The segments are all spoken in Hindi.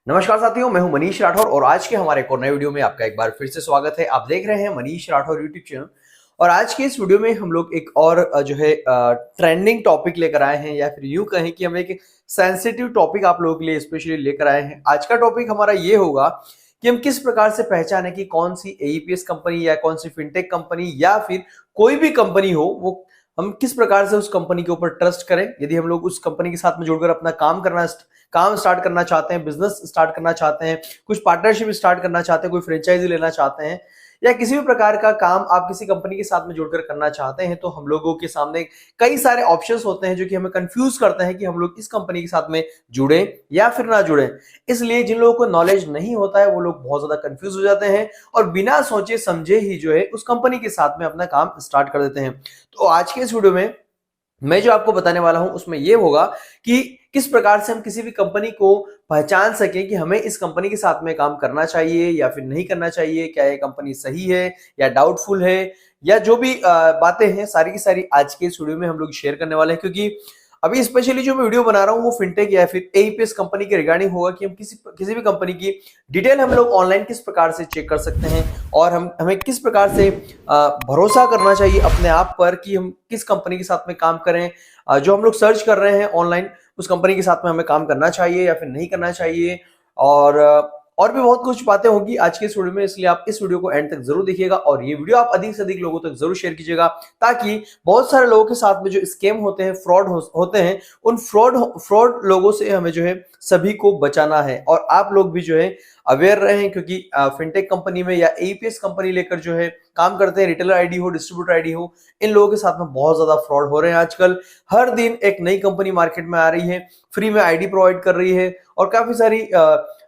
नमस्कार साथियों, मैं हूं मनीष राठौर और आज के हमारे एक और नए वीडियो में आपका एक बार फिर से स्वागत है। आप देख रहे हैं मनीष राठौर यूट्यूब चैनल। और आज के इस वीडियो में हम लोग एक और ट्रेंडिंग टॉपिक लेकर आए हैं, या फिर यूं कहें कि हम एक सेंसिटिव टॉपिक आप लोगों के लिए स्पेशली लेकर आए हैं। आज का टॉपिक हमारा ये होगा कि हम किस प्रकार से पहचाने कि कौन सी एईपीएस कंपनी या कौन सी फिनटेक कंपनी या फिर कोई भी कंपनी हो, वो हम किस प्रकार से उस कंपनी के ऊपर ट्रस्ट करें। यदि हम लोग उस कंपनी के साथ में जुड़कर अपना काम स्टार्ट करना चाहते हैं, बिजनेस स्टार्ट करना चाहते हैं, कुछ पार्टनरशिप स्टार्ट करना चाहते हैं, कोई फ्रेंचाइजी लेना चाहते हैं, या किसी भी प्रकार का काम आप किसी कंपनी के साथ में जुड़कर करना चाहते हैं, तो हम लोगों के सामने कई सारे ऑप्शंस होते हैं जो कि हमें कंफ्यूज करते हैं कि हम लोग इस कंपनी के साथ में जुड़े या फिर ना जुड़े। इसलिए जिन लोगों को नॉलेज नहीं होता है वो लोग बहुत ज्यादा कंफ्यूज हो जाते हैं और बिना सोचे समझे ही जो है उस कंपनी के साथ में अपना काम स्टार्ट कर देते हैं। तो आज के इस वीडियो में मैं जो आपको बताने वाला हूं उसमें यह होगा कि किस प्रकार से हम किसी भी कंपनी को पहचान सकें कि हमें इस कंपनी के साथ में काम करना चाहिए या फिर नहीं करना चाहिए, क्या ये कंपनी सही है या डाउटफुल है, या जो भी बातें हैं सारी की सारी आज के इस वीडियो में हम लोग शेयर करने वाले हैं। क्योंकि अभी स्पेशली जो मैं वीडियो बना रहा हूं वो फिनटेक या फिर एईपीएस कंपनी के रिगार्डिंग होगा कि हम किसी भी कंपनी की डिटेल हम लोग ऑनलाइन किस प्रकार से चेक कर सकते हैं और हमें किस प्रकार से भरोसा करना चाहिए अपने आप पर कि हम किस कंपनी के साथ में काम करें। जो हम लोग सर्च कर रहे हैं ऑनलाइन, उस कंपनी के साथ में हमें काम करना चाहिए या फिर नहीं करना चाहिए। और भी बहुत कुछ बातें होगी आज के इस वीडियो में, इसलिए आप इस वीडियो को एंड तक जरूर देखिएगा और ये वीडियो आप अधिक से अधिक लोगों तक जरूर शेयर कीजिएगा, ताकि बहुत सारे लोगों के साथ में जो स्कैम होते हैं, फ्रॉड होते हैं, उन फ्रॉड लोगों से हमें जो है सभी को बचाना है और आप लोग भी जो है अवेयर रहें। क्योंकि फिनटेक कंपनी में या एईपीएस कंपनी लेकर जो है काम करते हैं, रिटेलर आईडी हो, डिस्ट्रीब्यूटर आईडी हो, इन लोगों के साथ में बहुत ज्यादा फ्रॉड हो रहे हैं। आजकल हर दिन एक नई कंपनी मार्केट में आ रही है, फ्री में आईडी प्रोवाइड कर रही है और काफी सारी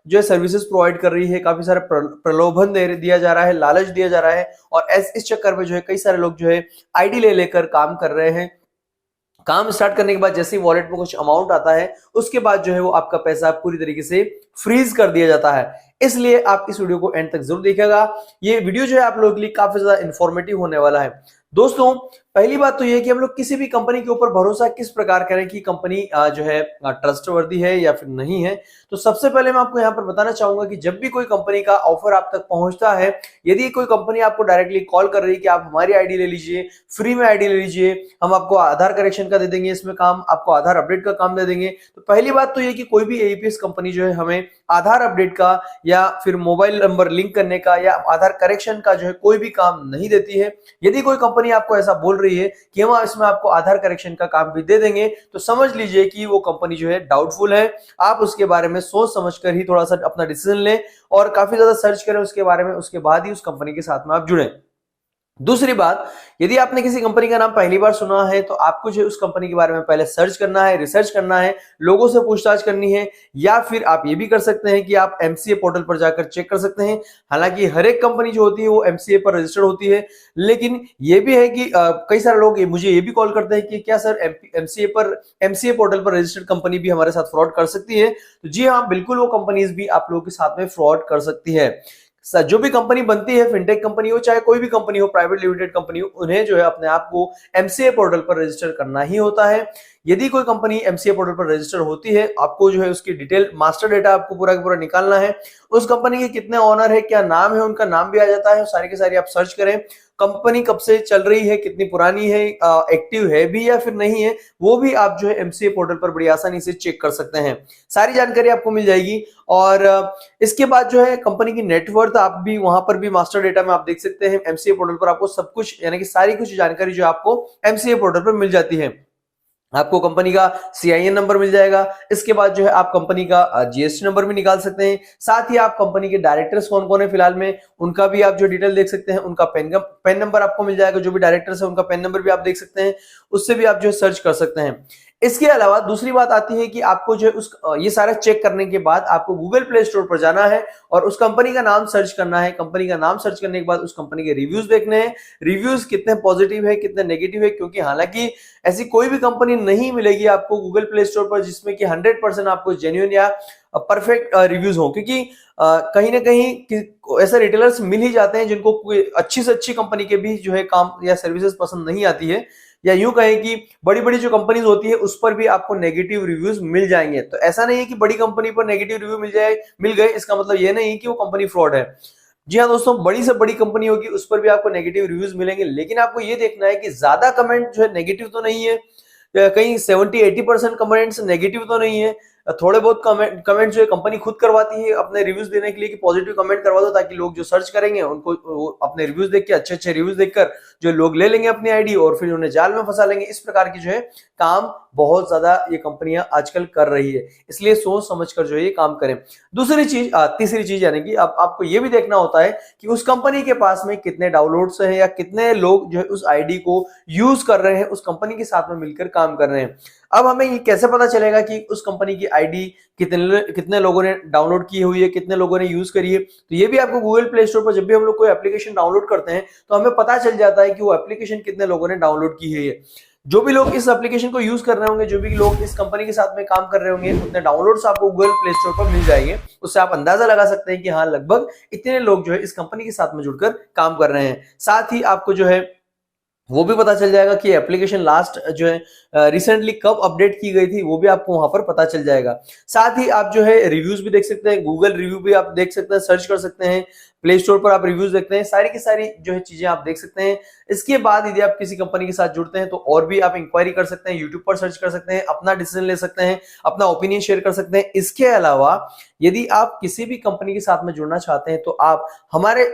जो है सर्विसेज प्रोवाइड कर रही है, काफी सारे प्रलोभन दिया जा रहा है, लालच दिया जा रहा है और इस चक्कर में जो है कई सारे लोग जो है आईडी ले लेकर काम कर रहे हैं। काम स्टार्ट करने के बाद जैसे ही वॉलेट में कुछ अमाउंट आता है, उसके बाद जो है वो आपका पैसा पूरी तरीके से फ्रीज कर दिया जाता है। इसलिए आप इस वीडियो को एंड तक जरूर देखिएगा। ये वीडियो जो है आप लोगों के लिए काफी ज्यादा इंफॉर्मेटिव होने वाला है। दोस्तों, पहली बात तो ये कि हम लोग किसी भी कंपनी के ऊपर भरोसा किस प्रकार करें कि कंपनी जो है ट्रस्टवर्दी है या फिर नहीं है। तो सबसे पहले मैं आपको यहाँ पर बताना चाहूंगा कि जब भी कोई कंपनी का ऑफर आप तक पहुंचता है, यदि कोई कंपनी आपको डायरेक्टली कॉल कर रही है कि आप हमारी आईडी ले लीजिए, फ्री में आईडी ले लीजिए, हम आपको आधार करेक्शन का दे देंगे, इसमें काम आपको आधार अपडेट का काम दे देंगे, तो पहली बात तो ये कि कोई भी एईपीएस कंपनी जो है हमें आधार अपडेट का या फिर मोबाइल नंबर लिंक करने का या आधार करेक्शन का जो है कोई भी काम नहीं देती है। यदि कोई कंपनी आपको ऐसा बोल रही है कि हम इसमें आपको आधार करेक्शन का काम भी दे देंगे, तो समझ लीजिए कि वो कंपनी जो है डाउटफुल है। आप उसके बारे में सोच समझकर ही थोड़ा सा अपना डिसीजन लें और काफी ज्यादा सर्च करें उसके बारे में, उसके बाद ही उस कंपनी के साथ में आप जुड़ें। दूसरी बात, यदि आपने किसी कंपनी का नाम पहली बार सुना है तो आपको जो उस कंपनी के बारे में पहले सर्च करना है, रिसर्च करना है, लोगों से पूछताछ करनी है, या फिर आप ये भी कर सकते हैं कि आप एमसीए पोर्टल पर जाकर चेक कर सकते हैं। हालांकि हर एक कंपनी जो होती है वो एमसीए पर रजिस्टर्ड होती है, लेकिन ये भी है कि कई सारे लोग मुझे ये भी कॉल करते हैं कि क्या सर एमसीए पोर्टल पर रजिस्टर्ड कंपनी भी हमारे साथ फ्रॉड कर सकती है। तो जी हाँ, बिल्कुल वो कंपनीज भी आप लोगों के साथ में फ्रॉड कर सकती है। जो भी कंपनी बनती है, फिनटेक कंपनी हो चाहे कोई भी कंपनी हो, प्राइवेट लिमिटेड कंपनी हो, उन्हें जो है अपने आप को एमसीए पोर्टल पर रजिस्टर करना ही होता है। यदि कोई कंपनी एमसीए पोर्टल पर रजिस्टर होती है, आपको जो है उसकी डिटेल मास्टर डेटा आपको पूरा का पूरा निकालना है। उस कंपनी के कितने ओनर है, क्या नाम है, उनका नाम भी आ जाता है, सारी की सारी आप सर्च करें। कंपनी कब से चल रही है, कितनी पुरानी है, एक्टिव है भी या फिर नहीं है, वो भी आप जो है एमसीए पोर्टल पर बड़ी आसानी से चेक कर सकते हैं। सारी जानकारी आपको मिल जाएगी और इसके बाद जो है कंपनी की नेटवर्थ आप भी वहां पर भी मास्टर डेटा में आप देख सकते हैं। एमसीए पोर्टल पर आपको सब कुछ यानी कि सारी कुछ जानकारी जो आपको एमसीए पोर्टल पर मिल जाती है। आपको कंपनी का सीआईएन नंबर मिल जाएगा। इसके बाद जो है आप कंपनी का जीएसटी नंबर भी निकाल सकते हैं। साथ ही आप कंपनी के डायरेक्टर्स कौन कौन है फिलहाल में, उनका भी आप जो डिटेल देख सकते हैं। उनका पेन नंबर आपको मिल जाएगा, जो भी डायरेक्टर्स है उनका पेन नंबर भी आप देख सकते हैं, उससे भी आप जो है सर्च कर सकते हैं। इसके अलावा दूसरी बात आती है कि आपको जो है ये सारा चेक करने के बाद आपको गूगल प्ले स्टोर पर जाना है और उस कंपनी का नाम सर्च करना है। कंपनी का नाम सर्च करने के बाद उस कंपनी के रिव्यूज देखने हैं, रिव्यूज कितने पॉजिटिव है, कितने नेगेटिव है, क्योंकि हालांकि ऐसी कोई भी कंपनी नहीं मिलेगी आपको गूगल प्ले स्टोर पर जिसमें कि 100% आपको जेन्युइन या परफेक्ट रिव्यूज हो, क्योंकि कहीं ना कहीं ऐसे रिटेलर्स मिल ही जाते हैं जिनको कोई अच्छी से अच्छी कंपनी के भी जो है काम या सर्विसेज पसंद नहीं आती है, या यूं कहें कि बड़ी बड़ी जो कंपनीज होती है उस पर भी आपको नेगेटिव रिव्यूज मिल जाएंगे। तो ऐसा नहीं है कि बड़ी कंपनी पर नेगेटिव रिव्यू मिल गए इसका मतलब ये नहीं कि वो कंपनी फ्रॉड है। जी हाँ दोस्तों, बड़ी से बड़ी कंपनी होगी उस पर भी आपको नेगेटिव रिव्यूज मिलेंगे, लेकिन आपको ये देखना है कि ज्यादा कमेंट जो है नेगेटिव तो नहीं है, कहीं 70-80% कमेंट्स नेगेटिव तो नहीं है। थोड़े बहुत कमेंट जो है कंपनी खुद करवाती है अपने रिव्यूज देने के लिए कि पॉजिटिव कमेंट करवा दो, ताकि लोग जो सर्च करेंगे उनको अपने रिव्यूज देख के, अच्छे अच्छे रिव्यूज देखकर जो लोग ले लेंगे अपनी आईडी और फिर उन्हें जाल में फंसा लेंगे। इस प्रकार की जो है काम बहुत ज्यादा ये कंपनियां आजकल कर रही है, इसलिए सोच समझकर जो है ये काम करें। दूसरी चीज, तीसरी चीज यानी कि अब आपको ये भी देखना होता है कि उस कंपनी के पास में कितने डाउनलोड्स हैं या कितने लोग जो है उस आईडी को यूज कर रहे हैं, उस कंपनी के साथ में मिलकर काम कर रहे हैं। अब हमें ये कैसे पता चलेगा कि उस कंपनी की आईडी कितने लोगों ने डाउनलोड की हुई है, कितने लोगों ने यूज करी है? तो ये भी आपको गूगल प्ले स्टोर पर जब भी हम लोग कोई एप्लीकेशन डाउनलोड करते हैं तो हमें पता चल जाता है कि वो एप्लीकेशन कितने लोगों ने डाउनलोड की है। जो भी लोग इस एप्लीकेशन को यूज कर रहे होंगे, जो भी लोग इस कंपनी के साथ में काम कर रहे होंगे, उतने डाउनलोड्स आपको गूगल प्ले स्टोर पर मिल जाएंगे। उससे आप अंदाजा लगा सकते हैं कि हाँ, लगभग इतने लोग जो है इस कंपनी के साथ में जुड़कर काम कर रहे हैं। साथ ही आपको जो है वो भी पता चल जाएगा कि एप्लीकेशन लास्ट जो है रिसेंटली कब अपडेट की गई थी, वो भी आपको वहां पर पता चल जाएगा। साथ ही आप जो है रिव्यूज भी देख सकते हैं, गूगल रिव्यू भी आप देख सकते हैं, सर्च कर सकते हैं, प्ले स्टोर पर आप रिव्यूज देखते हैं, सारी की सारी जो है चीजें आप देख सकते हैं। इसके बाद यदि आप किसी कंपनी के साथ जुड़ते हैं तो और भी आप इंक्वायरी कर सकते हैं, यूट्यूब पर सर्च कर सकते हैं, अपना डिसीजन ले सकते हैं, अपना ओपिनियन शेयर कर सकते हैं। इसके अलावा यदि आप किसी भी कंपनी के साथ में जुड़ना चाहते हैं तो आप हमारे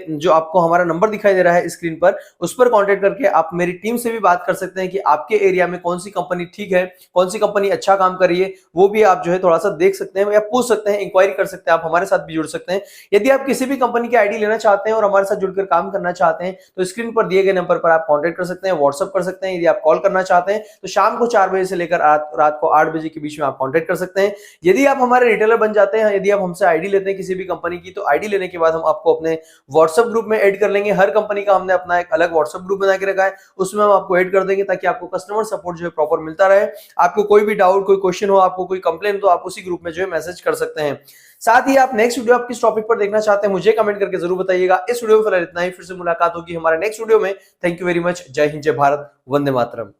जो आपको हमारा नंबर दिखाई दे रहा है स्क्रीन पर, उस पर कॉन्टेक्ट करके आप मेरी टीम से भी बात कर सकते हैं कि आपके एरिया में कौन सी कंपनी ठीक है, कौन सी कंपनी अच्छा काम कर रही है, वो भी आप जो है थोड़ा सा देख सकते हैं या पूछ सकते हैं, इंक्वायरी कर सकते हैं, आप हमारे साथ भी जुड़ सकते हैं। यदि आप किसी भी कंपनी की आईडी लेना चाहते हैं और हमारे साथ जुड़कर काम करना चाहते हैं तो स्क्रीन पर दिए गए नंबर पर आप कॉन्टेक्ट कर सकते हैं, व्हाट्सएप कर सकते हैं। यदि आप कॉल करना चाहते हैं तो शाम को 4 बजे से लेकर रात को 8 बजे के बीच में आप कॉन्टेक्ट कर सकते हैं। यदि आप हमारे रिटेलर बन जाते हैं, यदि आप हमसे आईडी लेते हैं किसी भी कंपनी की, तो आईडी लेने के बाद हम आपको अपने व्हाट्सएप ग्रुप में ऐड कर लेंगे। हर कंपनी का हमने अपना एक अलग व्हाट्सएप ग्रुप बना के रखा है, उसमें हम आपको ऐड कर देंगे ताकि आपको कस्टमर सपोर्ट जो है प्रॉपर मिलता रहे। आपको कोई भी डाउट, कोई क्वेश्चन हो, आपको कोई कंप्लेन, तो आप उसी ग्रुप में जो है मैसेज कर सकते हैं। साथ ही आप नेक्स्ट वीडियो आप किस टॉपिक पर देखना चाहते हैं मुझे कमेंट करके जरूर बताइएगा। इस वीडियो में फिलहाल इतना ही, फिर से मुलाकात होगी हमारे नेक्स्ट वीडियो में। Thank you very much. जय हिंद, जय भारत, वंदे मातरम।